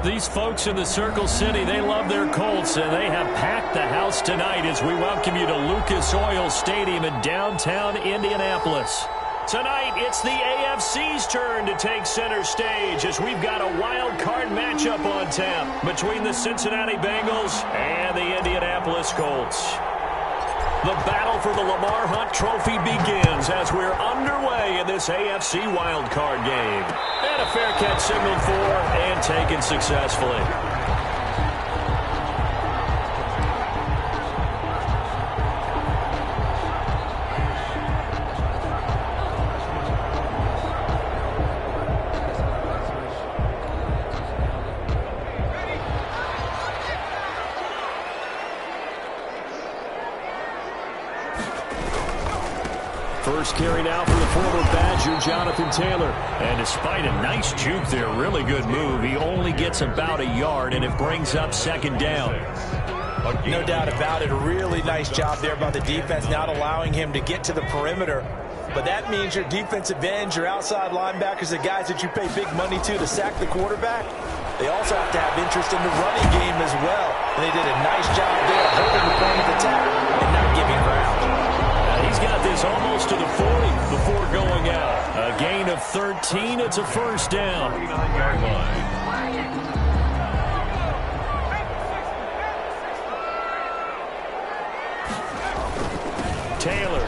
These folks in the Circle City, they love their Colts, and they have packed the house tonight as we welcome you to Lucas Oil Stadium in downtown Indianapolis. Tonight, it's the AFC's turn to take center stage as we've got a wild card matchup on tap between the Cincinnati Bengals and the Indianapolis Colts. The battle for the Lamar Hunt Trophy begins as we're underway in this AFC wildcard game. And a fair catch signaled for and taken successfully. First carry now for the former Badger, Jonathan Taylor. And despite a nice juke there, really good move, he only gets about a yard, and it brings up second down. No doubt about it. A really nice job there by the defense, not allowing him to get to the perimeter. But that means your defensive ends, your outside linebackers, the guys that you pay big money to sack the quarterback, they also have to have interest in the running game as well. And they did a nice job there holding the point of attack and not giving ground. He's got this almost to the 40 before going out. A gain of 13. It's a first down. Taylor.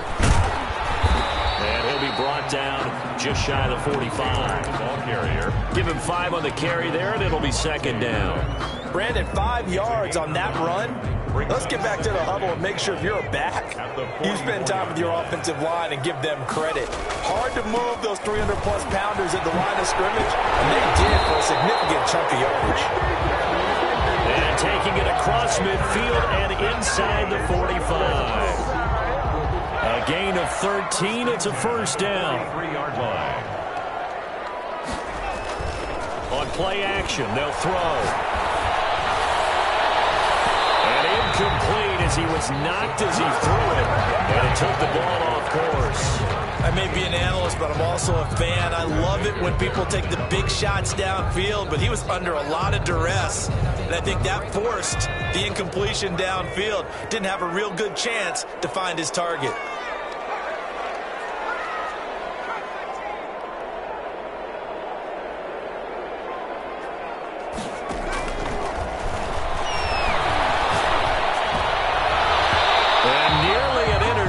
And he'll be brought down just shy of the 45. Ball carrier. Give him 5 on the carry there, and it'll be second down. Brandon, 5 yards on that run. Let's get back to the huddle and make sure if you're a back, you spend time with your offensive line and give them credit. Hard to move those 300-plus pounders at the line of scrimmage, and they did for a significant chunk of yardage. And taking it across midfield and inside the 45. A gain of 13. It's a first down. 3-yard line. On play action, they'll throw. Complete as he was knocked as he threw it, and it took the ball off course. I may be an analyst, but I'm also a fan. I love it when people take the big shots downfield, but he was under a lot of duress, and I think that forced the incompletion downfield. Didn't have a real good chance to find his target.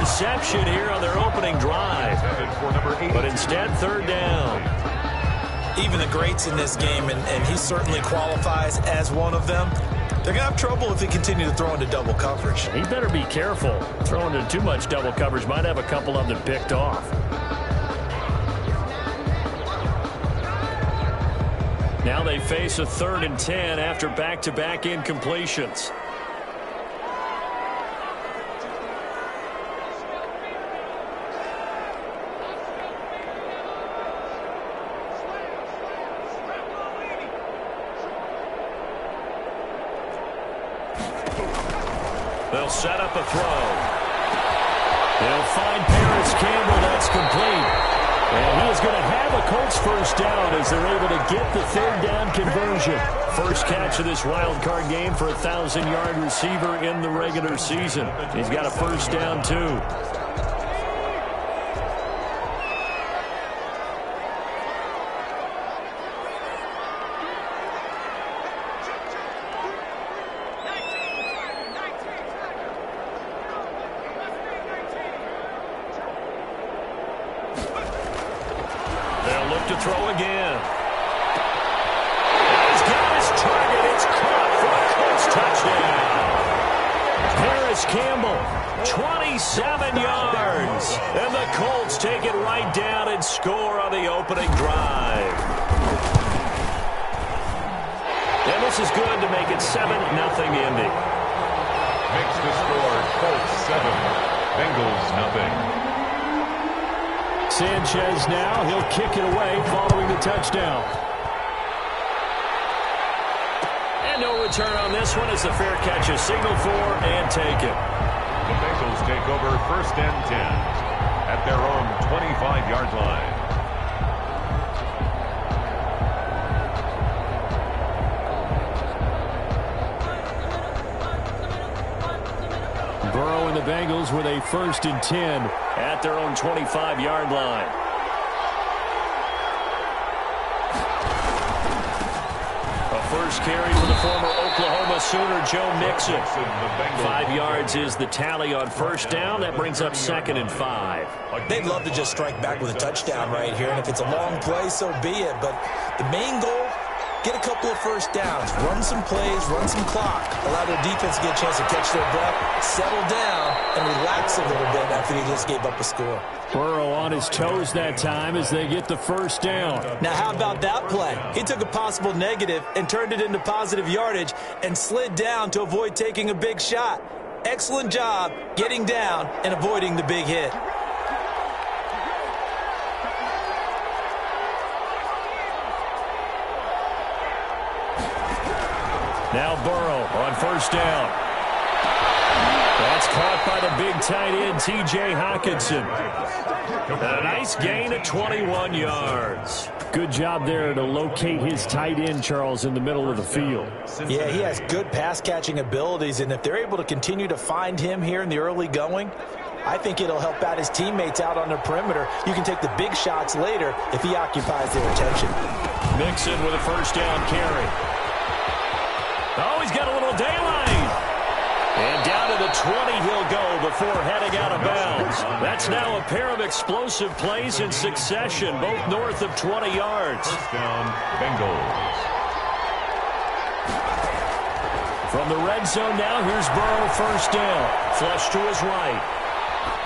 Interception here on their opening drive, but instead third down. Even the greats in this game, and he certainly qualifies as one of them, they're going to have trouble if they continue to throw into double coverage. He better be careful. Throwing into too much double coverage might have a couple of them picked off. Now they face a 3rd and 10 after back-to-back incompletions. They'll set up a throw. They'll find Paris Campbell. That's complete. And he is going to have a Colts first down as they're able to get the 3rd down conversion. First catch of this wild card game for a 1,000-yard receiver in the regular season. He's got a first down, too. To throw again. He's got his target. It's caught for a Colts touchdown. Paris Campbell, 27 yards. And the Colts take it right down and score on the opening drive. And this is good to make it 7-0 Indy. Makes the score Colts 7, Bengals nothing. Sanchez now, he'll kick it away following the touchdown. And no return on this one as the fair catch is signaled for and taken. The Bengals take over 1st and 10 at their own 25-yard line. and the Bengals with a 1st and 10 at their own 25-yard line. A first carry for the former Oklahoma Sooner, Joe Mixon. 5 yards is the tally on 1st down. That brings up 2nd and 5. They'd love to just strike back with a touchdown right here, and if it's a long play, so be it. But the main goal, get a couple of 1st downs, run some plays, run some clock, allow their defense to get a chance to catch their breath, settle down, and relax a little bit after they just gave up a score. Burrow on his toes that time as they get the 1st down. Now, how about that play? He took a possible negative and turned it into positive yardage and slid down to avoid taking a big shot. Excellent job getting down and avoiding the big hit. Now Burrow on 1st down. That's caught by the big tight end, T.J. Hockenson. A nice gain of 21 yards. Good job there to locate his tight end, Charles, in the middle of the field. Yeah, he has good pass-catching abilities, and if they're able to continue to find him here in the early going, I think it'll help out his teammates out on the perimeter. You can take the big shots later if he occupies their attention. Mixon with a 1st down carry. Oh, he's got a little daylight. And down to the 20 he'll go before heading out of bounds. That's now a pair of explosive plays in succession, both north of 20 yards. 1st down, Bengals. From the red zone now, here's Burrow 1st down. Flush to his right.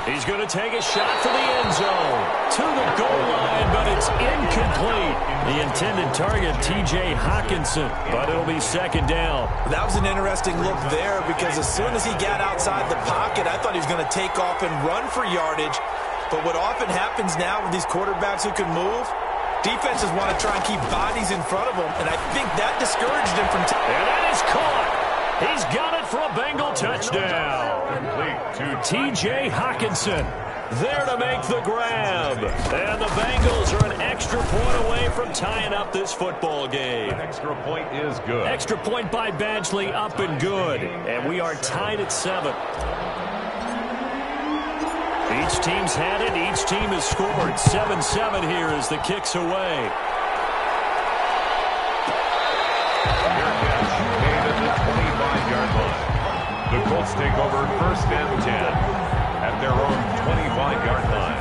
He's going to take a shot for the end zone. To the goal line, but it's incomplete. The intended target, T.J. Hockenson, but it'll be 2nd down. That was an interesting look there because as soon as he got outside the pocket, I thought he was going to take off and run for yardage. But what often happens now with these quarterbacks who can move, defenses want to try and keep bodies in front of them, and I think that discouraged him from... And that is caught. He's got it for a Bengal touchdown. To T.J. Hockenson. There to make the grab. And the Bengals are an extra point away from tying up this football game. An extra point is good. Extra point by Badgley, up and good. And we are tied at 7. Each team's had it. Each team has scored. 7-7 here as the kick's away. The Colts take over 1st and 10 at their own 25-yard line.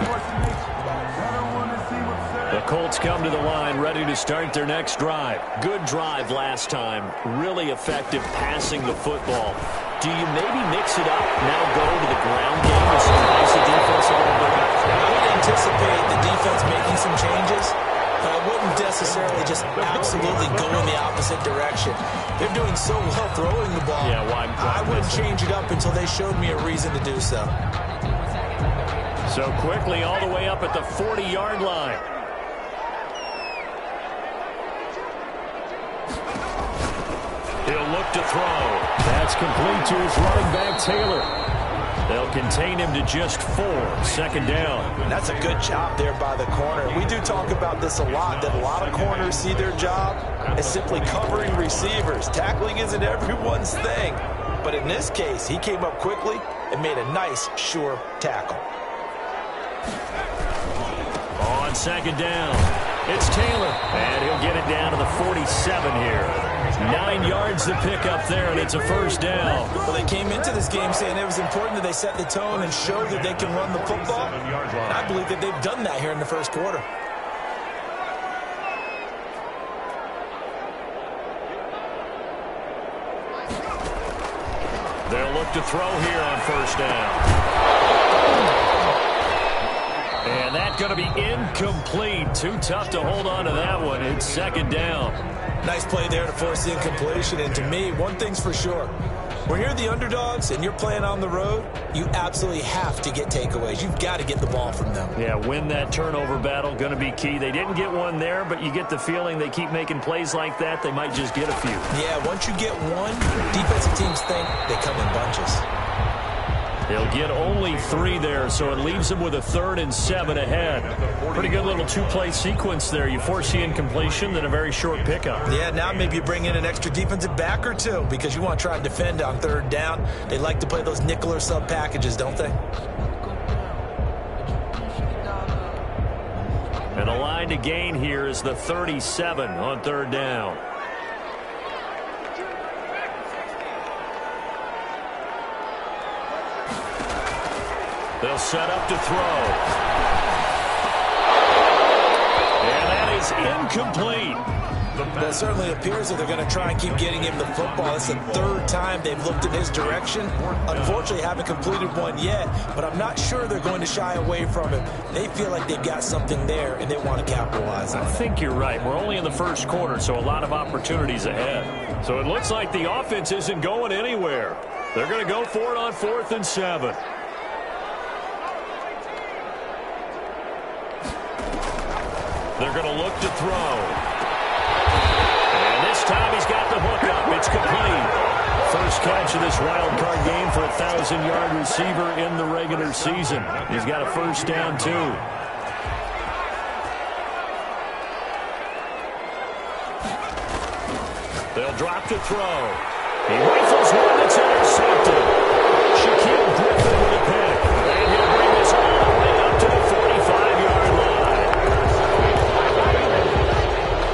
The Colts come to the line ready to start their next drive. Good drive last time. Really effective passing the football. Do you maybe mix it up, now go to the ground game and surprise the defense a little bit? I would anticipate the defense making some changes. I wouldn't necessarily just absolutely go in the opposite direction. They're doing so well throwing the ball. Yeah, well, I wouldn't change it up until they showed me a reason to do so. So quickly all the way up at the 40-yard line. He'll look to throw. That's complete to his running back, Taylor. They'll contain him to just 4. 2nd down. That's a good job there by the corner. We do talk about this a lot, that a lot of corners see their job as simply covering receivers. Tackling isn't everyone's thing. But in this case, he came up quickly and made a nice, sure tackle. On 2nd down, it's Taylor. And he'll get it down to the 47 here. 9 yards to pick up there, and it's a 1st down. Well, they came into this game saying it was important that they set the tone and show that they can run the football. And I believe that they've done that here in the 1st quarter. They'll look to throw here on 1st down. And that's going to be incomplete. Too tough to hold on to that one. It's 2nd down. Nice play there to force the incompletion. And to me, one thing's for sure. When you're the underdogs and you're playing on the road, you absolutely have to get takeaways. You've got to get the ball from them. Yeah, win that turnover battle, going to be key. They didn't get one there, but you get the feeling they keep making plays like that, they might just get a few. Yeah, once you get one, defensive teams think they come in bunches. He'll get only 3 there, so it leaves him with a 3rd and 7 ahead. Pretty good little 2-play sequence there. You force the incompletion, then a very short pickup. Yeah, now maybe you bring in an extra defensive back or two because you want to try and defend on 3rd down. They like to play those nickel or sub packages, don't they? And the line to gain here is the 37 on 3rd down. They'll set up to throw. And that is incomplete. Well, it certainly appears that they're going to try and keep getting him the football. It's the 3rd time they've looked in his direction. Unfortunately, haven't completed one yet, but I'm not sure they're going to shy away from him. They feel like they've got something there, and they want to capitalize on it. I think you're right. We're only in the first quarter, so a lot of opportunities ahead. So it looks like the offense isn't going anywhere. They're going to go for it on 4th and 7. They're going to look to throw. And this time he's got the hook up. It's complete. First catch of this wild card game for a 1,000-yard receiver in the regular season. He's got a 1st down, too. They'll drop to throw. He rifles one that's intercepted. Shaquille Griffin with a pick. And he'll bring this all the way up to the 45-yard line.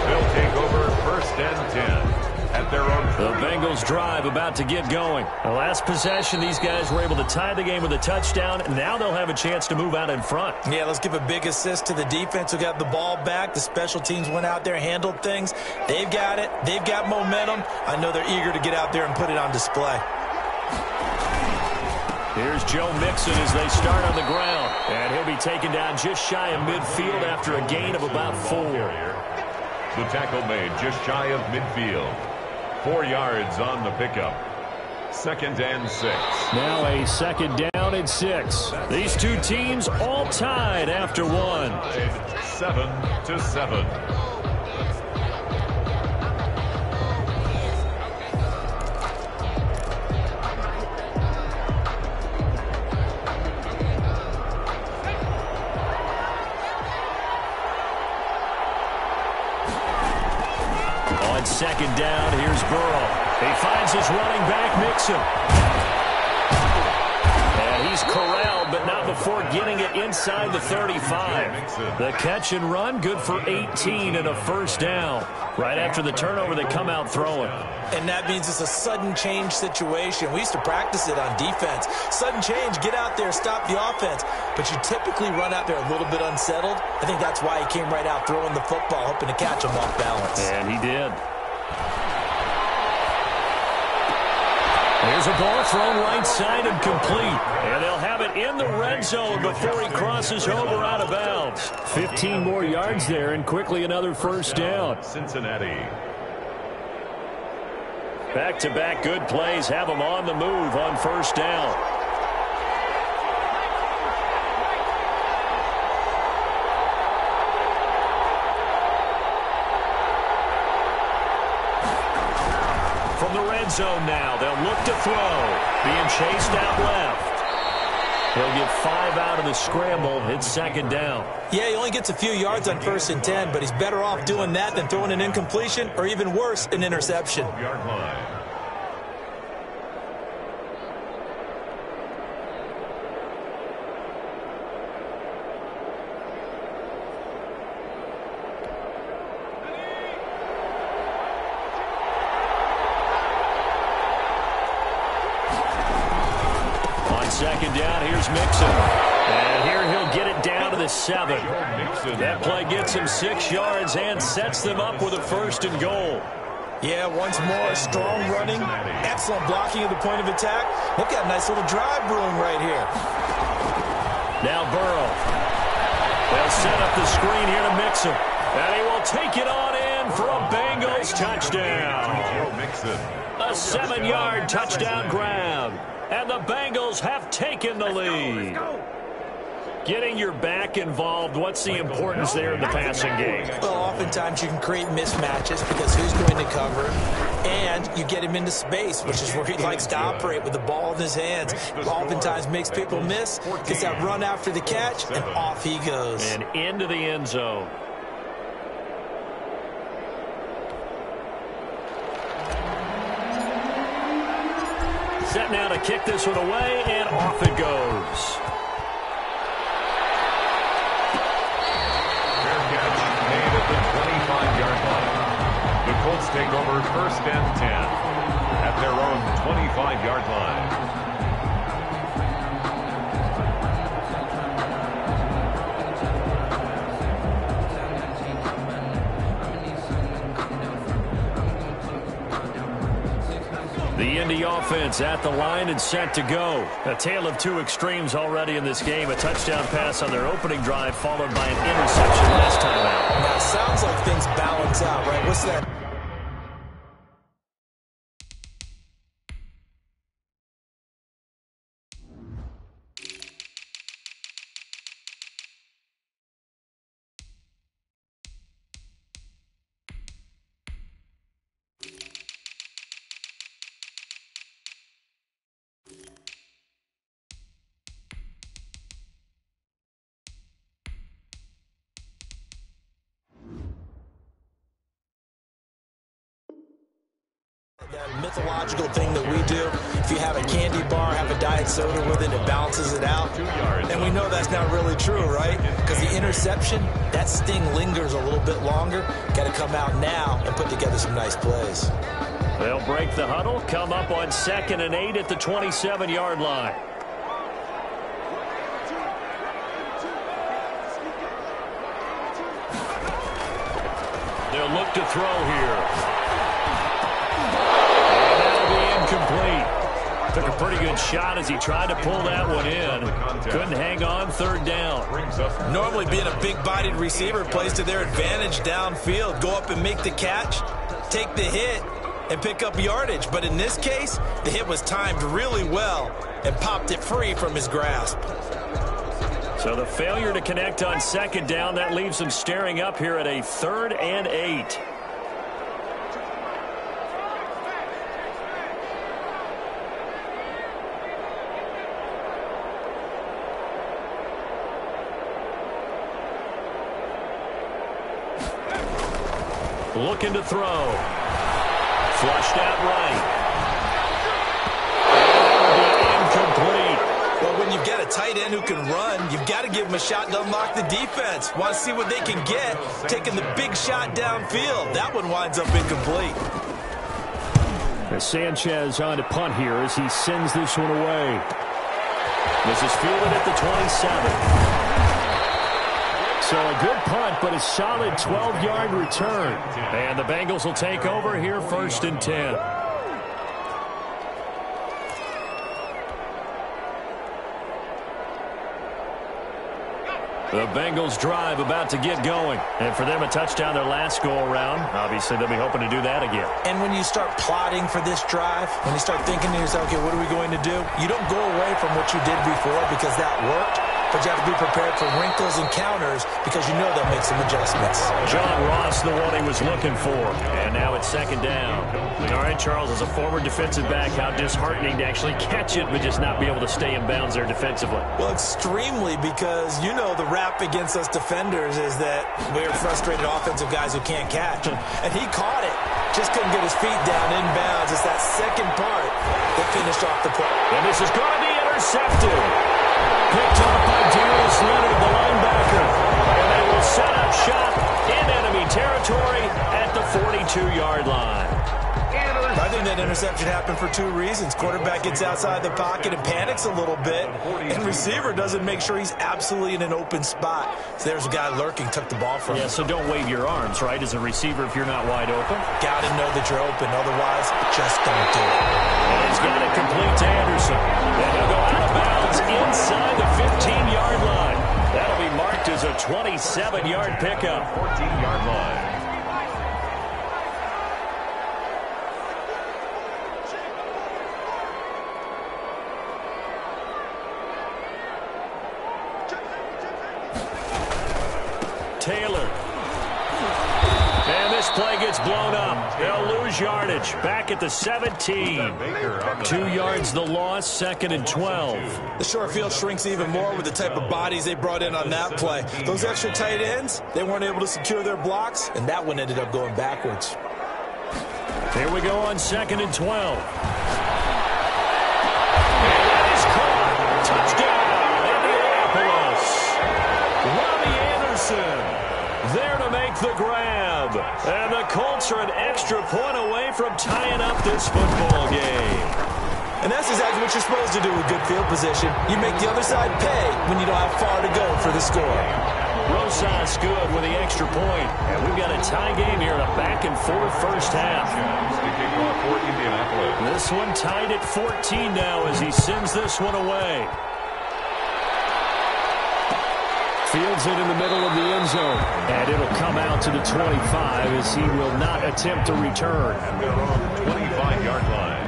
They'll take over 1st and 10 at their own. The Bengals drive about to get going. The last possession, these guys were able to tie the game with a touchdown. Now they'll have a chance to move out in front. Yeah, let's give a big assist to the defense who got the ball back. The special teams went out there, handled things. They've got it. They've got momentum. I know they're eager to get out there and put it on display. Here's Joe Mixon as they start on the ground. And he'll be taken down just shy of midfield after a gain of about 4. The tackle made just shy of midfield. 4 yards on the pickup. 2nd and 6. Now a 2nd down and 6. These two teams all tied after 1. 7-7. On 2nd down, here's Burrow. He finds his running back, Mixon. And he's corralled, but not before getting it inside the 35. The catch and run, good for 18 and a 1st down. Right after the turnover, they come out throwing. And that means it's a sudden change situation. We used to practice it on defense. Sudden change, get out there, stop the offense. But you typically run out there a little bit unsettled. I think that's why he came right out throwing the football, hoping to catch him off balance. And he did. There's a ball thrown right side and complete. And they'll have it in the red zone before he crosses over out of bounds. 15 more yards there and quickly another 1st down. Cincinnati. Back-to-back good plays have them on the move on 1st down. From the red zone now, they'll look to throw. Being chased out left. He'll get 5 out of the scramble. It's 2nd down. Yeah, he only gets a few yards on 1st and 10, but he's better off doing that than throwing an incompletion or even worse, an interception. 12-yard line. On 2nd down, here's Mixon. And here he'll get it down to the 7. That play gets him 6 yards and sets them up with a 1st and goal. Yeah, once more, strong running, excellent blocking at the point of attack. They've got a nice little drive brewing right here. Now Burrow. They'll set up the screen here to Mixon. And he will take it on in for a Bengals touchdown. A 7-yard touchdown grab. And the Bengals have taken the lead. Getting your back involved, what's the importance there in the passing game? Well, oftentimes you can create mismatches because who's going to cover him, and you get him into space, which is where he likes to operate with the ball in his hands. Oftentimes makes people miss, gets that run after the catch, and off he goes. And into the end zone. Set now to kick this one away, and off it goes. The 25-yard line. The Colts take over 1st and 10 at their own 25-yard line. The Indy offense at the line and set to go. A tale of two extremes already in this game. A touchdown pass on their opening drive followed by an interception last time out. Now, it sounds like things balance out, right? What's that? That mythological thing that we do. If you have a candy bar, have a diet soda with it, it balances it out. And we know that's not really true, right? Because the interception, that sting lingers a little bit longer. Got to come out now and put together some nice plays. They'll break the huddle, come up on 2nd and 8 at the 27-yard line. They'll look to throw here. Complete. Took a pretty good shot as he tried to pull that one in. Couldn't hang on 3rd down. Normally being a big-bodied receiver plays to their advantage downfield. Go up and make the catch, take the hit, and pick up yardage. But in this case, the hit was timed really well and popped it free from his grasp. So the failure to connect on 2nd down, that leaves him staring up here at a 3rd and 8. Looking to throw. Flushed out right. Incomplete. Well, when you've got a tight end who can run, you've got to give him a shot to unlock the defense. Want to see what they can get. Taking the big shot downfield. That one winds up incomplete. As Sanchez on to punt here as he sends this one away. This is fielded at the 27. So a good punt, but a solid 12-yard return. And the Bengals will take over here 1st and 10. The Bengals drive about to get going. And for them, a touchdown their last go-around. Obviously, they'll be hoping to do that again. And when you start plotting for this drive, when you start thinking to yourself, okay, what are we going to do? You don't go away from what you did before because that worked. But you have to be prepared for wrinkles and counters because you know they'll make some adjustments. John Ross, the one he was looking for. And now it's 2nd down. All right, Charles, as a former defensive back, how disheartening to actually catch it but just not be able to stay in bounds there defensively. Well, extremely, because you know the rap against us defenders is that we're frustrated offensive guys who can't catch. And he caught it. Just couldn't get his feet down in bounds. It's that second part that finished off the play. And this is going to be intercepted. Picked up by Darius Leonard, the linebacker. And they will set up shop in enemy territory at the 42-yard line. I think that interception happened for 2 reasons. Quarterback gets outside the pocket and panics a little bit, and receiver doesn't make sure he's absolutely in an open spot. So there's a guy lurking, took the ball from him. Yeah, so don't wave your arms, right, as a receiver if you're not wide open. Got to know that you're open. Otherwise, just don't do it. And he's got it complete to Anderson. And he'll go out of bounds inside the 15-yard line. That'll be marked as a 27-yard pickup. 14-yard line. Taylor. And this play gets blown up. They'll lose yardage. Back at the 17. 2 yards the loss, 2nd and 12. The short field shrinks even more with the type of bodies they brought in on that play. Those extra tight ends, they weren't able to secure their blocks, and that one ended up going backwards. Here we go on 2nd and 12. And that is caught. Touchdown, Indianapolis. Robbie Anderson there to make the grab. And the Colts are an extra point away from tying up this football game. And that's exactly what you're supposed to do with good field position. You make the other side pay when you don't have far to go for the score. Rosas good with the extra point. And we've got a tie game here in a back-and-forth first half. This one tied at 14 now as he sends this one away. Fields it in the middle of the end zone. And it'll come out to the 25 as he will not attempt to return. At their own 25-yard line.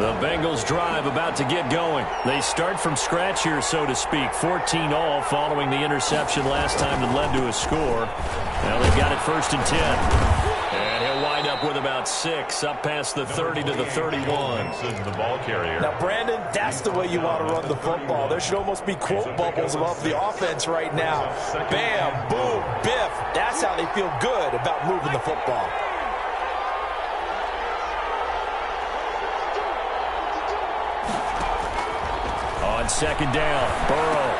The Bengals drive about to get going. They start from scratch here, so to speak. 14 all following the interception last time that led to a score. Now they've got it 1st and 10. And he'll wind up with about 6 up past the 30 to the 31. The ball carrier. Now, Brandon, that's the way you want to run the football. There should almost be quote bubbles above the offense right now. Bam, boom, biff. That's how they feel good about moving the football. On 2nd down, Burrow.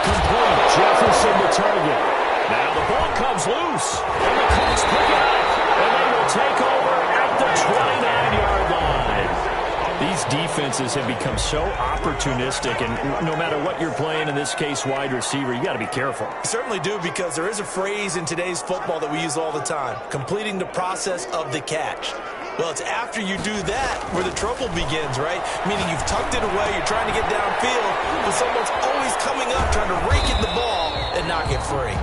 Complete. Jefferson the target. Now the ball comes loose. And the Colts pick it up. And they will take over at the 29-yard line. These defenses have become so opportunistic, and no matter what you're playing, in this case wide receiver, you got to be careful. You certainly do, because there is a phrase in today's football that we use all the time: completing the process of the catch. Well, it's after you do that where the trouble begins, right? Meaning you've tucked it away, you're trying to get downfield, but someone's always coming up trying to rake in the ball and knock it free.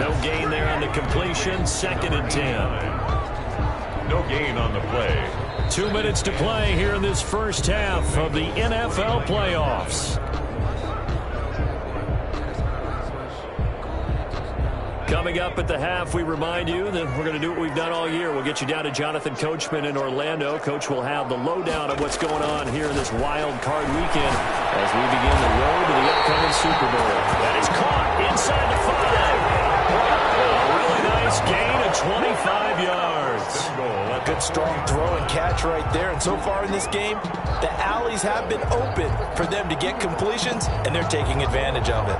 No gain there on the completion. 2nd and 10. No gain on the play. 2 minutes to play here in this first half of the NFL playoffs. Coming up at the half, we remind you that we're going to do what we've done all year. We'll get you down to Jonathan Coachman in Orlando. Coach will have the lowdown of what's going on here in this wild card weekend as we begin the road to the upcoming Super Bowl. That is caught inside the 5. A really nice gain of 25 yards. A good strong throw and catch right there. And so far in this game, the alleys have been open for them to get completions, and they're taking advantage of it.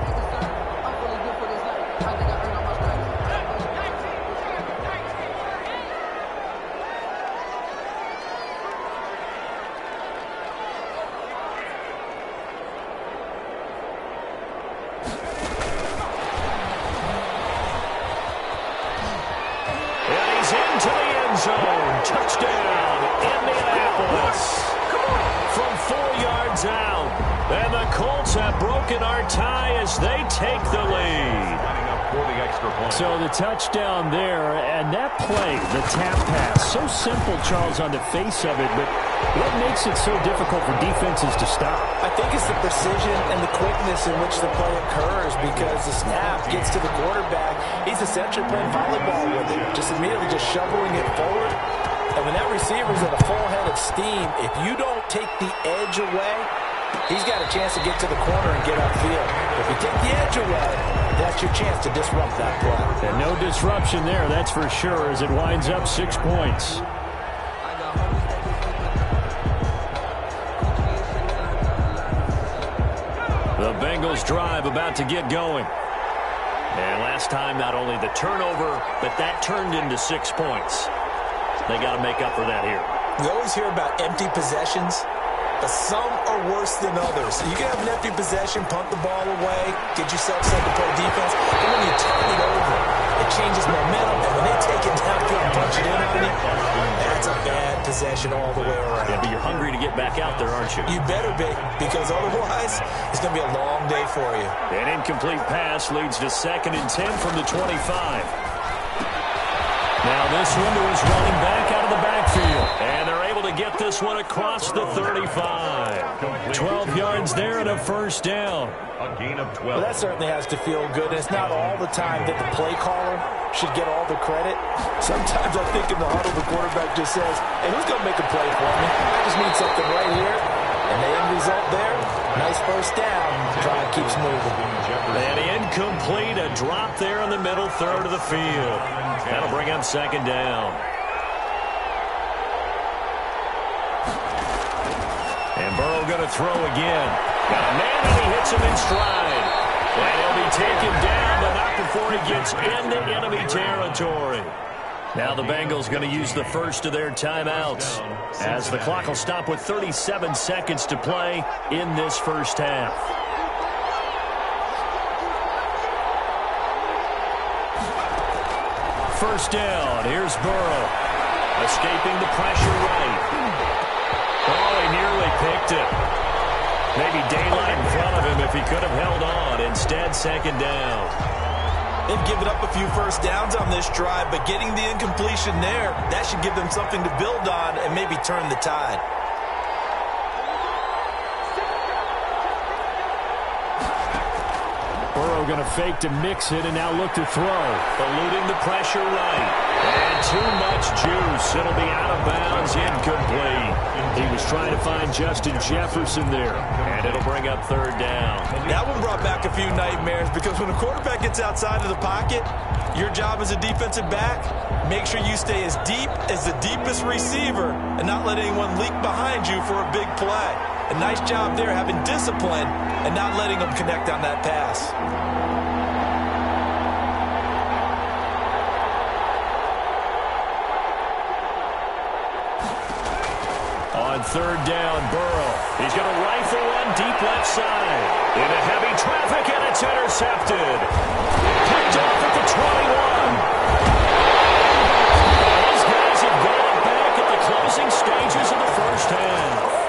Into the end zone. Touchdown, Indianapolis. From 4 yards out. And the Colts have broken our tie as they take the lead. So the touchdown there, and that play, the tap pass, so simple, Charles, on the face of it, but what makes it so difficult for defenses to stop? I think it's the precision and the quickness in which the play occurs, because the snap gets to the quarterback. He's essentially playing volleyball with it, just immediately just shoveling it forward. And when that receiver's at a full head of steam, if you don't take the edge away, he's got a chance to get to the corner and get upfield. If you take the edge away, that's your chance to disrupt that play. And no disruption there, that's for sure, as it winds up 6 points. The Bengals drive about to get going. And last time, not only the turnover, but that turned into 6 points. They got to make up for that here. We always hear about empty possessions, but some are worse than others. You can have an empty possession, punt the ball away, get yourself set to play defense, and when you turn it over, it changes momentum, and when they take it downfield and punch it in on you, that's a bad possession all the way around. Yeah, but you're hungry to get back out there, aren't you? You better be, because otherwise, it's going to be a long day for you. An incomplete pass leads to 2nd and 10 from the 25. Now this one to his running back out of the backfield. And they're able to get get this one across the 35. 12 yards there and a first down. A gain of 12. Well, that certainly has to feel good. And it's not all the time that the play caller should get all the credit. Sometimes I think in the huddle, the quarterback just says, hey, who's going to make a play for me? I just need something right here. And the end result there, nice first down. Drive keeps moving. And incomplete, a drop there in the middle third of the field. That'll bring up second down. And Burrow going to throw again. Got a man and he hits him in stride. And he'll be taken down, but not before he gets into enemy territory. Now the Bengals going to use the first of their timeouts as the clock will stop with 37 seconds to play in this first half. First down. Here's Burrow. Escaping the pressure right. Oh, he nearly picked it. Maybe daylight in front of him if he could have held on. Instead, second down. They've given up a few first downs on this drive, but getting the incompletion there, that should give them something to build on and maybe turn the tide. Burrow going to fake to mix it and now look to throw. Eluding the pressure right. And too much juice. It'll be out of bounds, incomplete. He was trying to find Justin Jefferson there. And it'll bring up third down. That one brought back a few nightmares because when a quarterback gets outside of the pocket, your job as a defensive back, make sure you stay as deep as the deepest receiver and not let anyone leak behind you for a big play. A nice job there having discipline and not letting them connect on that pass. On third down, Burrow. He's going to rifle one deep left side. Into heavy traffic, and it's intercepted. Picked off at the 21. These guys have got it back at the closing stages of the first half.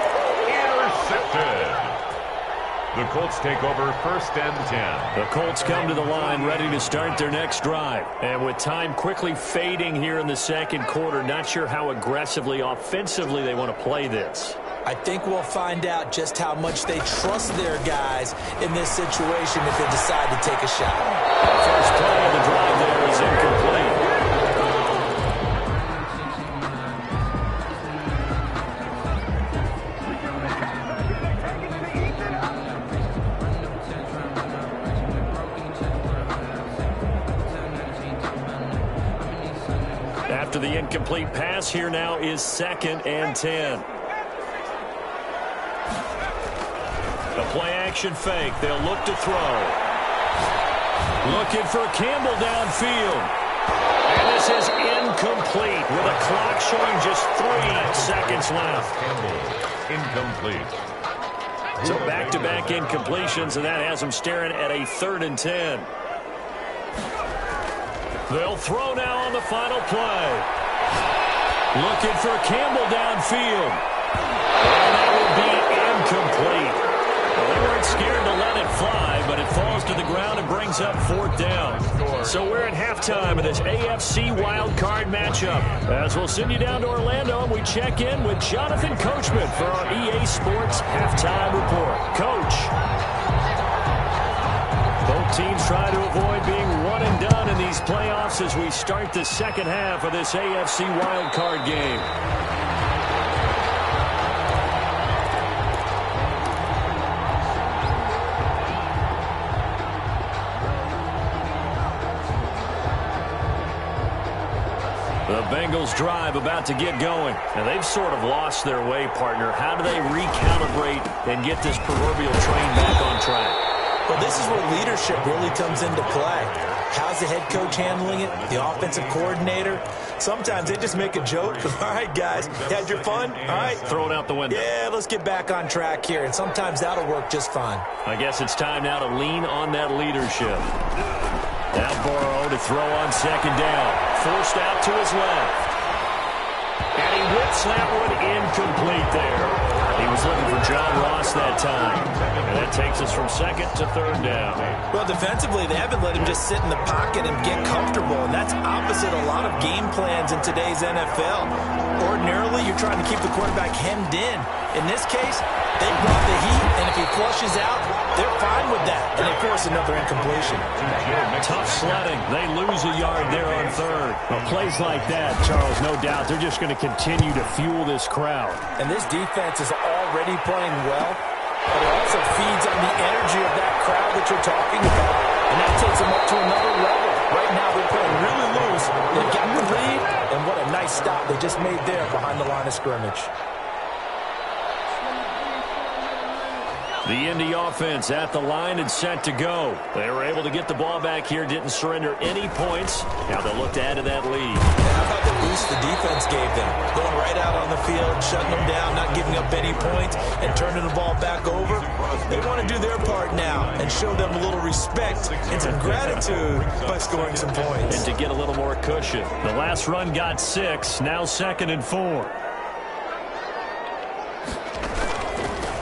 Intercepted. The Colts take over first and 10. The Colts come to the line ready to start their next drive. And with time quickly fading here in the second quarter, not sure how aggressively, offensively they want to play this. I think we'll find out just how much they trust their guys in this situation if they decide to take a shot. First play of the drive there is incomplete. After the incomplete pass, here now is second and 10. The play-action fake. They'll look to throw. Looking for Campbell downfield. And this is incomplete with a clock showing just 3 seconds left. Campbell, incomplete. So back-to-back incompletions, and that has them staring at a third and 10. They'll throw now on the final play. Looking for Campbell downfield. And that will be incomplete. Well, they weren't scared to let it fly, but it falls to the ground and brings up fourth down. So we're at halftime of this AFC wild card matchup. As we'll send you down to Orlando, and we check in with Jonathan Coachman for our EA Sports Halftime Report. Coach. Both teams try to avoid being one and done in these playoffs as we start the second half of this AFC wildcard game. The Bengals drive about to get going. And they've sort of lost their way, partner. How do they recalibrate and get this proverbial train back on track? Well, this is where leadership really comes into play. How's the head coach handling it? The offensive coordinator? Sometimes they just make a joke. All right, guys, you had your fun? All right. Throw it out the window. Yeah, let's get back on track here. And sometimes that'll work just fine. I guess it's time now to lean on that leadership. Now Burrow to throw on second down. Forced out to his left. And he whips that one incomplete there. He was looking for John Ross that time. And that takes us from second to third down. Well, defensively, they haven't let him just sit in the pocket and get comfortable, and that's opposite a lot of game plans in today's NFL. Ordinarily, you're trying to keep the quarterback hemmed in. In this case, they brought the heat, and if he flushes out, they're fine with that, and they force another incompletion. Tough sledding. They lose a yard there on third. Well, plays like that, Charles, no doubt, they're just going to continue to fuel this crowd. And this defense is already playing well, but it also feeds on the energy of that crowd that you're talking about, and that takes them up to another level. Right now, they're playing really loose. They got the lead, and what a nice stop they just made there behind the line of scrimmage. The Indy offense at the line and set to go. They were able to get the ball back here, didn't surrender any points. Now they'll look to add to that lead. Yeah, how about the boost the defense gave them? Going right out on the field, shutting them down, not giving up any points, and turning the ball back over. They want to do their part now and show them a little respect and some gratitude by scoring some points. And to get a little more cushion. The last run got 6, now 2nd and 4.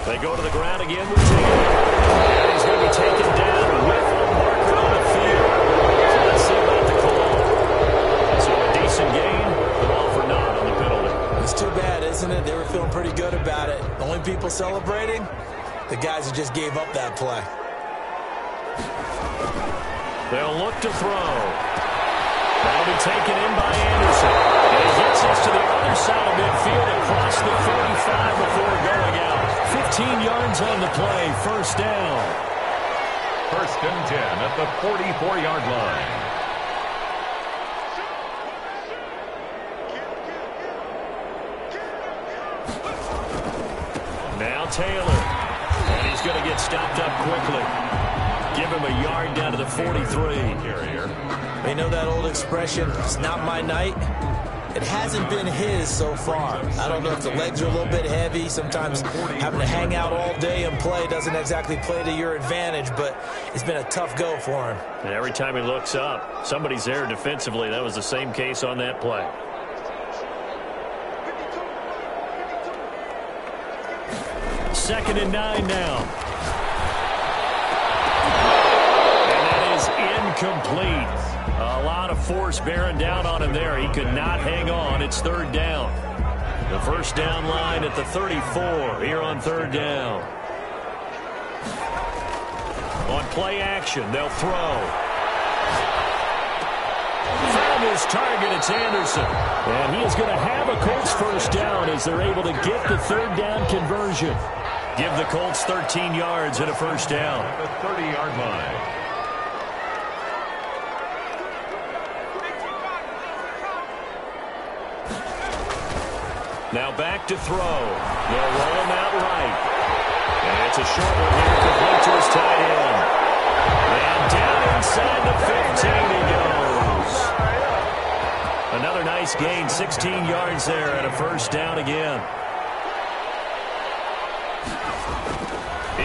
They go to the ground again with Taylor. And he's going to be taken down with a marker on the field. So let's see about the call. So a decent gain, but all for naught on the penalty. It's too bad, isn't it? They were feeling pretty good about it. The only people celebrating, the guys who just gave up that play. They'll look to throw. That'll be taken in by Anderson. And he gets us to the other side of midfield across the 45 before going out. 15 yards on the play, first down. 1st and 10 at the 44-yard line. Now Taylor. And he's going to get stopped up quickly. Give him a yard down to the 43. They know that old expression, it's not my night. It hasn't been his so far. I don't know if the legs are a little bit heavy. Sometimes having to hang out all day and play doesn't exactly play to your advantage, but it's been a tough go for him. And every time he looks up, somebody's there defensively. That was the same case on that play. Second and 9 now. And that is incomplete. A lot of force bearing down on him there. He could not hang on. It's third down. The first down line at the 34 here on third down. On play action, they'll throw. Found his target, it's Anderson. And he is going to have a Colts first down as they're able to get the third down conversion. Give the Colts 13 yards and a first down. At the 30-yard line. Now back to throw. They'll roll him out right. And it's a short one here, complete to his tight end. And down inside the 15 he goes. Another nice gain, 16 yards there and a first down again.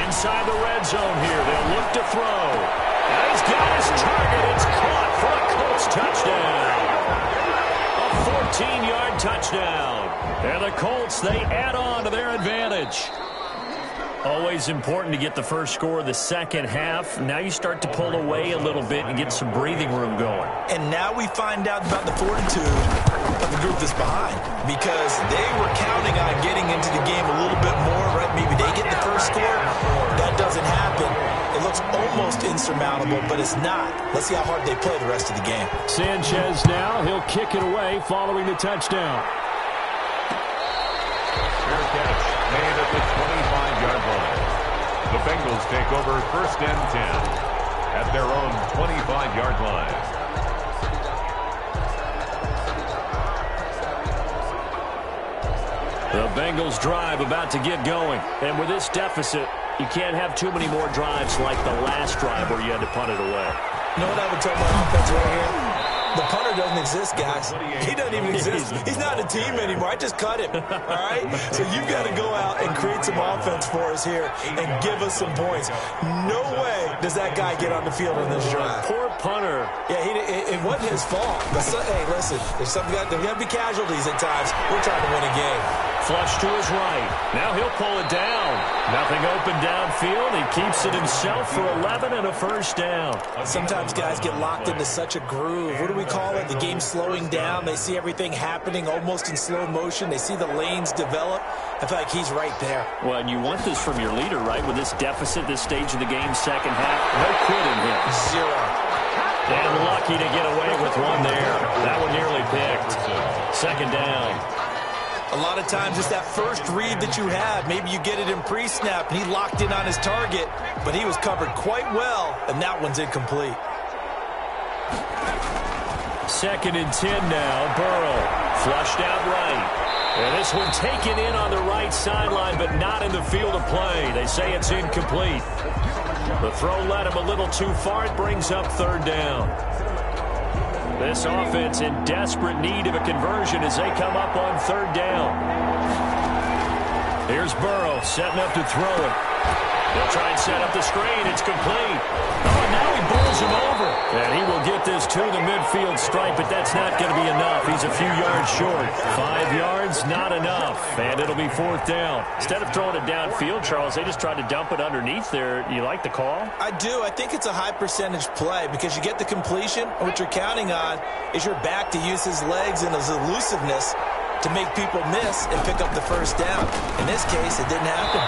Inside the red zone here, they'll look to throw. And he's got his target. It's caught for a Colts touchdown. A 14-yard touchdown. And the Colts, they add on to their advantage. Always important to get the first score of the second half. Now you start to pull away a little bit and get some breathing room going. And now we find out about the fortitude of the group that's behind, because they were counting on getting into the game a little bit more, right? Maybe they get the first score. That doesn't happen. It looks almost insurmountable, but it's not. Let's see how hard they play the rest of the game. Sanchez now, he'll kick it away following the touchdown. Fair catch made at the 25-yard line. The Bengals take over 1st and 10 at their own 25-yard line. The Bengals drive about to get going. And with this deficit, you can't have too many more drives like the last drive where you had to punt it away. You know what I would tell my offense right here? The punter doesn't exist, guys. He doesn't even exist. He's not a team anymore. I just cut him, all right? So you've got to go out and create some offense for us here and give us some points. No way does that guy get on the field on this drive. Poor punter. Yeah, it wasn't his fault. But hey, listen, there's got to be casualties at times. We're trying to win a game. Flush to his right. Now he'll pull it down. Nothing open downfield. He keeps it himself for 11 and a first down. Sometimes guys get locked into such a groove. What do we call it? The game slowing down. They see everything happening almost in slow motion. They see the lanes develop. I feel like he's right there. Well, and you want this from your leader, right? With this deficit, this stage of the game, second half, no quitting here. Zero. And lucky to get away with one there. That one nearly picked. Second down. A lot of times it's that first read that you have. Maybe you get it in pre-snap, and he locked in on his target, but he was covered quite well, and that one's incomplete. Second and 10 now. Burrow flushed out right. And this one taken in on the right sideline, but not in the field of play. They say it's incomplete. The throw led him a little too far. It brings up third down. This offense in desperate need of a conversion as they come up on third down. Here's Burrow setting up to throw it. They'll try and set up the screen. It's complete. Oh, and now he bowls him over. And he will get this to the midfield stripe, but that's not going to be enough. He's a few yards short. 5 yards, not enough. And it'll be fourth down. Instead of throwing it downfield, Charles, they just tried to dump it underneath there. You like the call? I do. I think it's a high percentage play because you get the completion. And what you're counting on is your back to use his legs and his elusiveness to make people miss and pick up the first down. In this case, it didn't happen.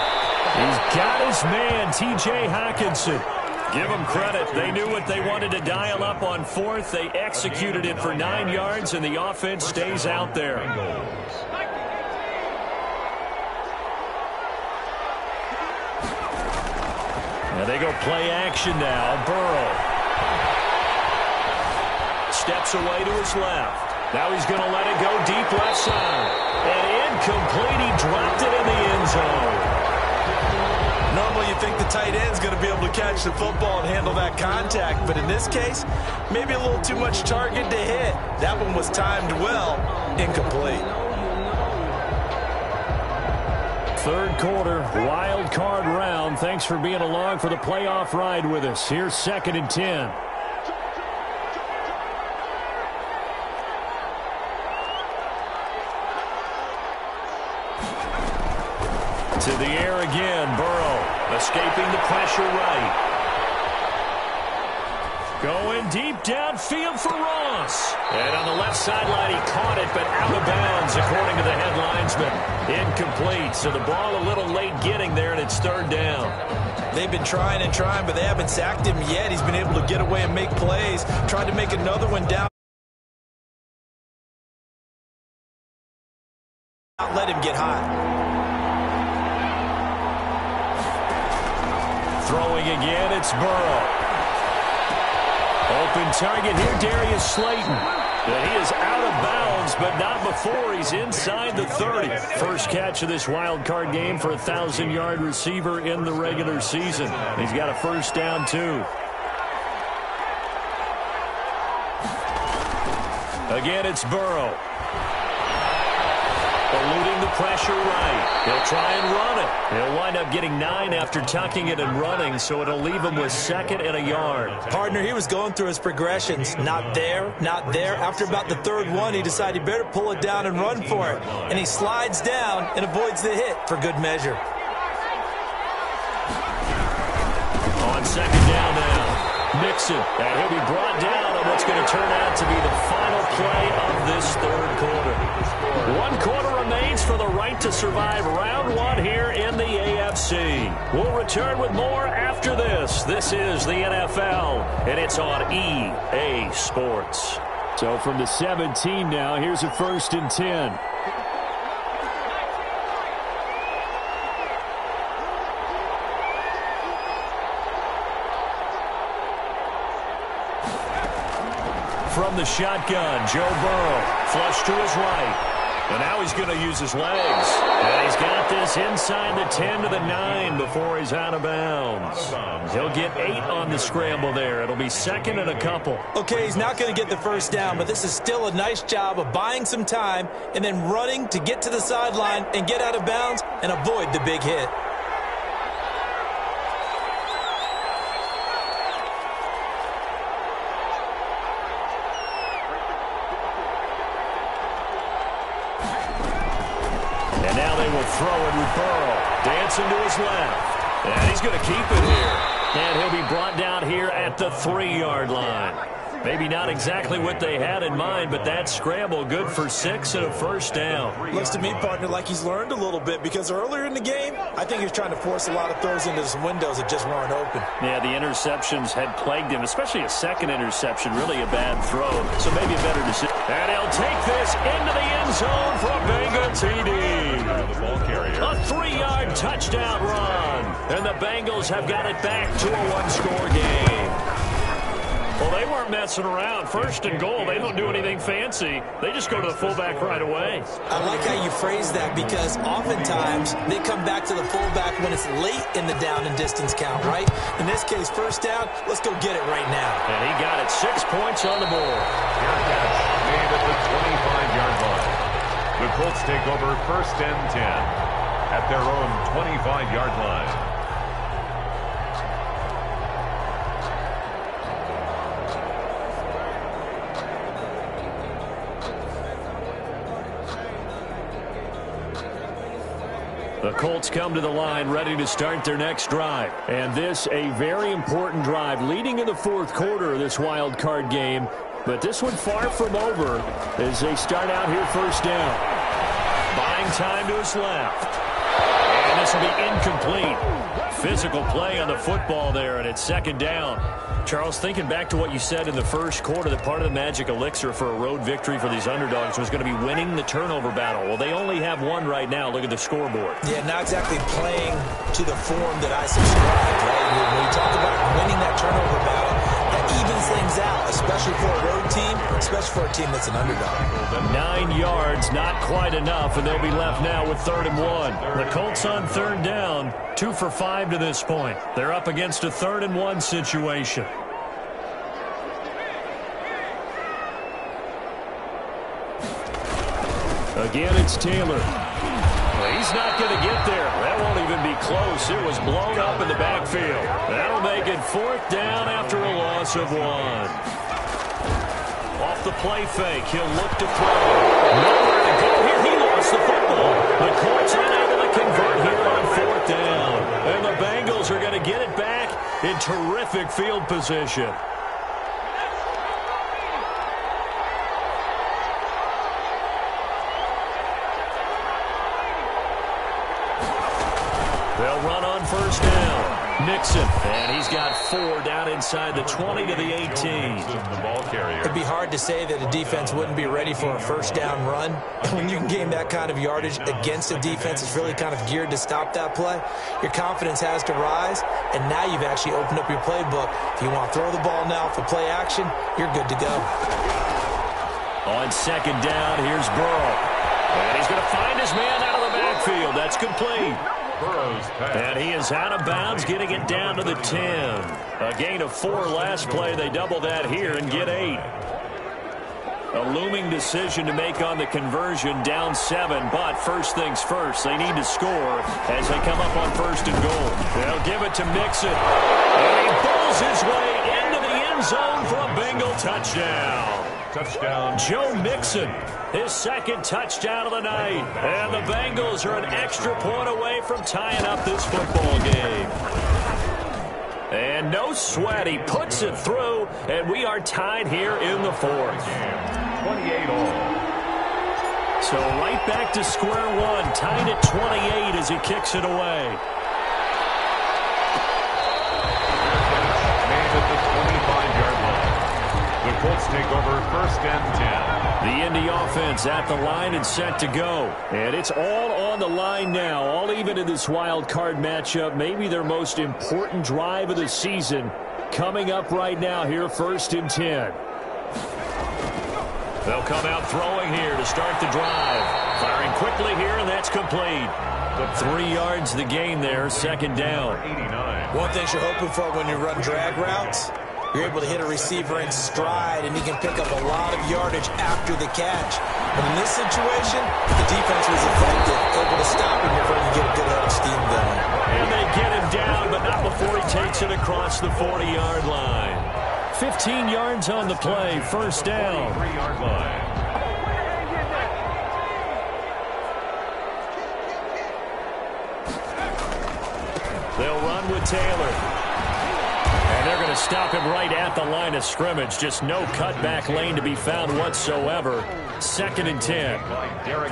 He's got his man, T.J. Hockenson. Give them credit. They knew what they wanted to dial up on fourth. They executed it for 9 yards, and the offense stays out there. Now they go play action now. Burrow steps away to his left. Now he's going to let it go deep left side. And incomplete. He dropped it in the end zone. Normally you think the tight end's going to be able to catch the football and handle that contact, but in this case, maybe a little too much target to hit. That one was timed well, incomplete. Third quarter, wild card round. Thanks for being along for the playoff ride with us. Here's second and 10. To the air again, Burrow escaping the pressure right. Going deep downfield for Ross. And on the left sideline, he caught it, but out of bounds, according to the head linesman. Incomplete, so the ball a little late getting there, and it's third down. They've been trying and trying, but they haven't sacked him yet. He's been able to get away and make plays. Tried to make another one down. Not let him get hot. Throwing again, it's Burrow. Open target here, Darius Slayton. And he is out of bounds, but not before he's inside the 30. First catch of this wild card game for a 1,000-yard receiver in the regular season. He's got a first down, too. Again, it's Burrow. Eluding the pressure right. He'll try and run it. He'll wind up getting 9 after tucking it and running, so it'll leave him with second and a yard. Partner, he was going through his progressions. Not there, not there. After about the third one, he decided he better pull it down and run for it. And he slides down and avoids the hit for good measure. On second down now, Mixon. And he'll be brought down on what's going to turn out to be the final play of this third quarter. 1 quarter remains for the right to survive round 1 here in the AFC. We'll return with more after this. This is the NFL, and it's on EA Sports. So from the 17 now, here's a first and 10. From the shotgun, Joe Burrow, flush to his right. And now he's going to use his legs. And he's got this inside the 10 to the 9 before he's out of bounds. He'll get 8 on the scramble there. It'll be second and a couple. Okay, he's not going to get the first down, but this is still a nice job of buying some time and then running to get to the sideline and get out of bounds and avoid the big hit. And now they will throw it with Burrow. Dancing to his left. And he's going to keep it here. And he'll be brought down here at the 3-yard line. Maybe not exactly what they had in mind, but that scramble good for 6 and a first down. Looks to me, partner, like he's learned a little bit, because earlier in the game, I think he was trying to force a lot of throws into some windows that just weren't open. Yeah, the interceptions had plagued him, especially a second interception, really a bad throw. So maybe a better decision. And he'll take this into the end zone for a Bengal TD. A 3-yard touchdown run. And the Bengals have got it back to a 1-score game. Well, they weren't messing around. First and goal, they don't do anything fancy. They just go to the fullback right away. I like how you phrase that, because oftentimes they come back to the fullback when it's late in the down and distance count, right? In this case, first down, let's go get it right now. And he got it. 6 points on the board. Catch made at the 25-yard line. The Colts take over first and 10 at their own 25-yard line. The Colts come to the line ready to start their next drive. And this a very important drive leading in the fourth quarter of this wild card game. But this one far from over as they start out here first down. Buying time to his left. And this will be incomplete. Physical play on the football there, and it's second down. Charles, thinking back to what you said in the first quarter, that part of the magic elixir for a road victory for these underdogs was going to be winning the turnover battle. Well, they only have one right now. Look at the scoreboard. Yeah, not exactly playing to the form that I subscribe, right? When you talk about winning that turnover battle, that evens things out, especially for a road team, especially for a team that's an underdog. 9 yards, not quite enough, and they'll be left now with 3rd and 1. The Colts on 3rd down, 2 for 5 to this point. They're up against a 3rd and 1 situation. Again, it's Taylor. Well, he's not going to get there. That won't even be close. It was blown up in the backfield. That'll make it 4th down after a loss of 1. Off the play fake, he'll look to throw. Nowhere to go here. He lost the football. The Colts unable to convert here on 4th down. And the Bengals are going to get it back in terrific field position. They'll run on 1st down. Mixon, and he's got 4 down inside the 20 to the 18. It'd be hard to say that a defense wouldn't be ready for a 1st down run. When you can gain that kind of yardage against a defense that's really kind of geared to stop that play, your confidence has to rise, and now you've actually opened up your playbook. If you want to throw the ball now for play action, you're good to go. On 2nd down, here's Burrow. And he's going to find his man out of the backfield. That's complete. And he is out of bounds, getting it down to the 10. A gain of 4 last play. They double that here and get 8. A looming decision to make on the conversion, down 7. But first things first, they need to score as they come up on 1st and goal. They'll give it to Mixon. And he pulls his way into the end zone for a Bengal touchdown. Touchdown. Joe Mixon, his 2nd touchdown of the night. And the Bengals are an extra point away from tying up this football game. And no sweat, he puts it through, and we are tied here in the 4th. 28 all. So right back to square one, tied at 28 as he kicks it away. Made at the 25-yard line. The Colts take over 1st and 10. The Indy offense at the line and set to go. And it's all on the line now, all even in this wild card matchup. Maybe their most important drive of the season coming up right now here, 1st and 10. They'll come out throwing here to start the drive. Firing quickly here, and that's complete. 3 yards the gain there, 2nd down. 89. One thing you're hoping for when you run drag routes, you're able to hit a receiver in stride, and he can pick up a lot of yardage after the catch. But in this situation, the defense was effective, able to stop him before he get a good head of steam going. And they get him down, but not before he takes it across the 40-yard line. 15 yards on the play, 1st down. 3-yard line. They'll run with Taylor. And they're going to stop him right at the line of scrimmage. Just no cutback lane to be found whatsoever. 2nd and 10.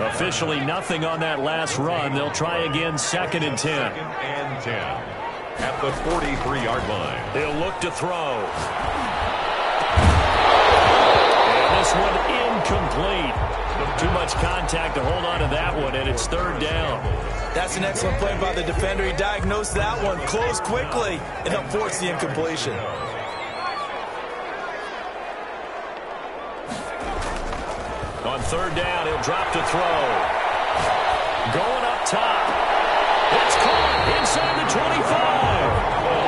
Officially nothing on that last run. They'll try again 2nd and 10. 2nd and 10 at the 43-yard line. He'll look to throw. And this one incomplete. Too much contact to hold on to that one, and it's 3rd down. That's an excellent play by the defender. He diagnosed that one, closed quickly, and helped force the incompletion. On 3rd down, he'll drop to throw. Going up top. It's caught inside the 25.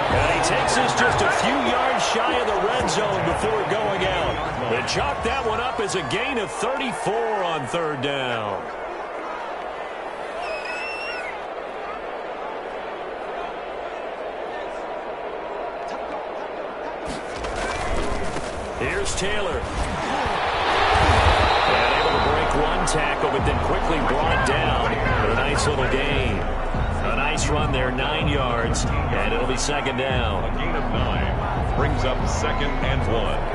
And he takes us just a few yards shy of the red zone before going out. They chalk that one up as a gain of 34 on 3rd down. Here's Taylor. And able to break one tackle, but then quickly brought down with a nice little gain. A nice run there, 9 yards, and it'll be 2nd down. A gain of 9 brings up 2nd and 1.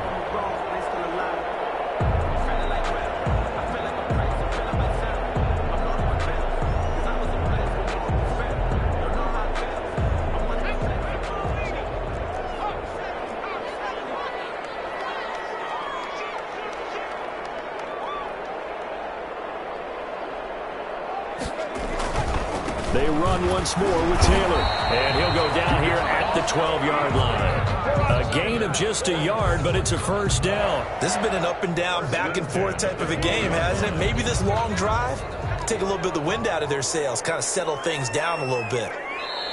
They run once more with Taylor. And he'll go down here at the 12-yard line. A gain of just a yard, but it's a 1st down. This has been an up and down, back and forth type of a game, hasn't it? Maybe this long drive take a little bit of the wind out of their sails, kind of settle things down a little bit.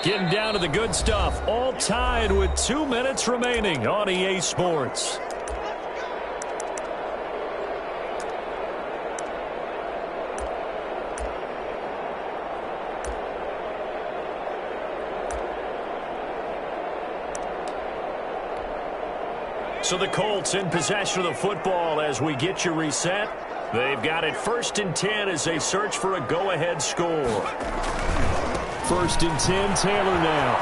Getting down to the good stuff. All tied with 2 minutes remaining on EA Sports. So the Colts in possession of the football as we get you reset. They've got it 1st and 10 as they search for a go-ahead score. 1st and 10, Taylor now.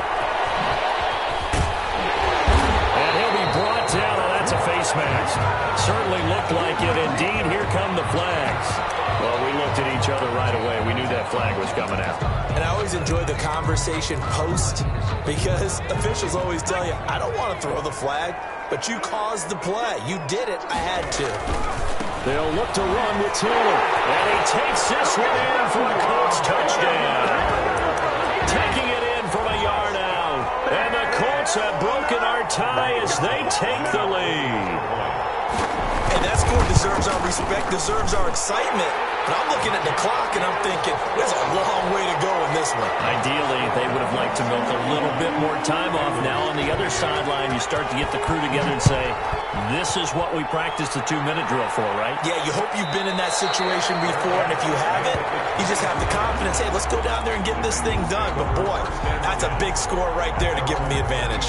And he'll be brought down. Oh, that's a face mask. Certainly looked like it. Indeed, here come the flags. Well, we looked at each other right away. We knew that flag was coming out. And I always enjoy the conversation post because officials always tell you, I don't want to throw the flag, but you caused the play. You did it. I had to. They'll look to run with Taylor. And he takes this one in for a Colts touchdown. Taking it in from a yard out. And the Colts have broken our tie as they take the lead. And that score deserves our respect, deserves our excitement. But I'm looking at the clock and I'm thinking, there's a long way to go in this one. Ideally, they would have liked to milk a little bit more time off. Now on the other sideline, you start to get the crew together and say, this is what we practiced the 2-minute drill for, right? Yeah, you hope you've been in that situation before, and if you haven't, you just have the confidence, hey, let's go down there and get this thing done. But boy, that's a big score right there to give them the advantage.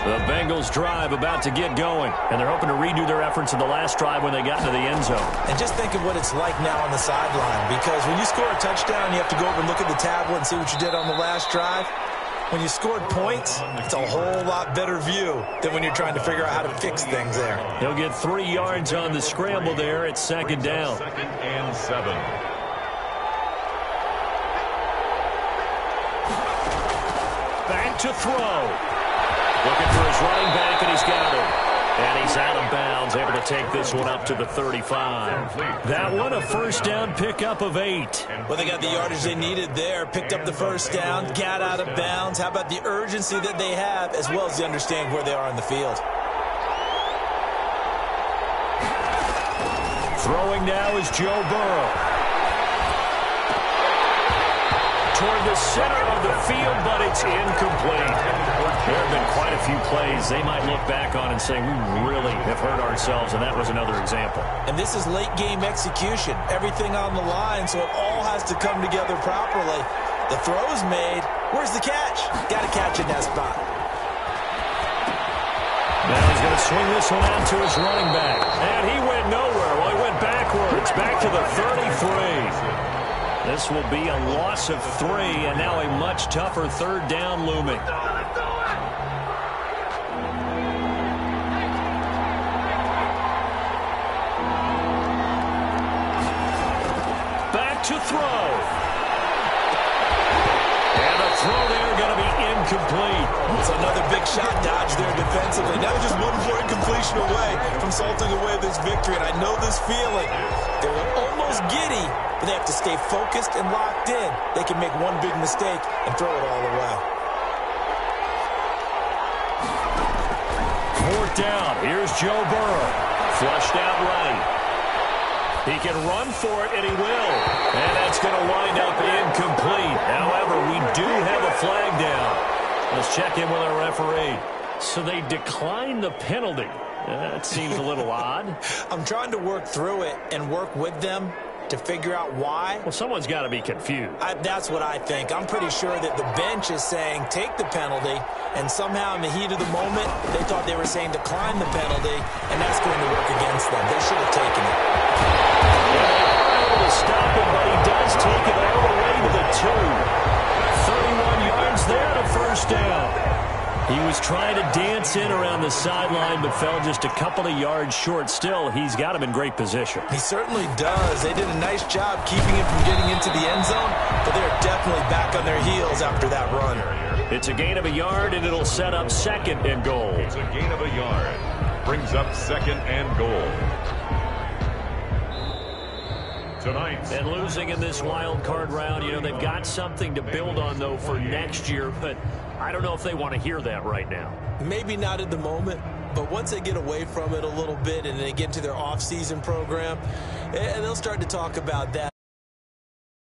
The Bengals drive about to get going, and they're hoping to redo their efforts in the last drive when they got into the end zone. And just think of what it's like now on the sideline, because when you score a touchdown, you have to go over and look at the tablet and see what you did on the last drive. When you scored points, it's a whole lot better view than when you're trying to figure out how to fix things there. He'll get 3 yards on the scramble there at 2nd down. 2nd and 7. Back to throw. Looking for his running back, and he's got him. And he's out of bounds, able to take this one up to the 35. That one, a 1st down pickup of 8. Well, they got the yardage they needed there, picked up the 1st down, got out of bounds. How about the urgency that they have, as well as they understand where they are in the field? Throwing now is Joe Burrow. Toward the center of the field, but it's incomplete. There have been quite a few plays they might look back on and say, we really have hurt ourselves, and that was another example. And this is late-game execution. Everything on the line, so it all has to come together properly. The throw's made. Where's the catch? Got to catch in that spot. Now he's going to swing this one out to his running back. And he went nowhere. Well, he went backwards, back to the 33. This will be a loss of 3, and now a much tougher 3rd down looming. Back to throw. And the throw there going to be incomplete. It's another big shot dodge there defensively. Now just one more incompletion away from salting away this victory. And I know this feeling. They were almost giddy, but they have to stay focused and locked in. They can make one big mistake and throw it all away. 4th down. Here's Joe Burrow. Flushed out right. He can run for it, and he will. And that's going to wind up incomplete. However, we do have a flag down. Let's check in with our referee. So they declined the penalty. That seems a little odd. I'm trying to work through it and work with them to figure out why. Well, someone's got to be confused. That's what I think. I'm pretty sure that the bench is saying take the penalty, and somehow in the heat of the moment, they thought they were saying decline the penalty, and that's going to work against them. They should have taken it. Able to stop him, but he does take it all the way to the 2. 31 yards there to 1st down. He was trying to dance in around the sideline, but fell just a couple of yards short. Still, he's got him in great position. He certainly does. They did a nice job keeping him from getting into the end zone, but they're definitely back on their heels after that run. It's a gain of a yard, and it'll set up 2nd and goal. It's a gain of a yard. Brings up 2nd and goal. Tonight. And losing in this wild card round, you know, they've got something to build on, though, for next year, but I don't know if they want to hear that right now. Maybe not at the moment, but once they get away from it a little bit and they get to their off-season program, and they'll start to talk about that.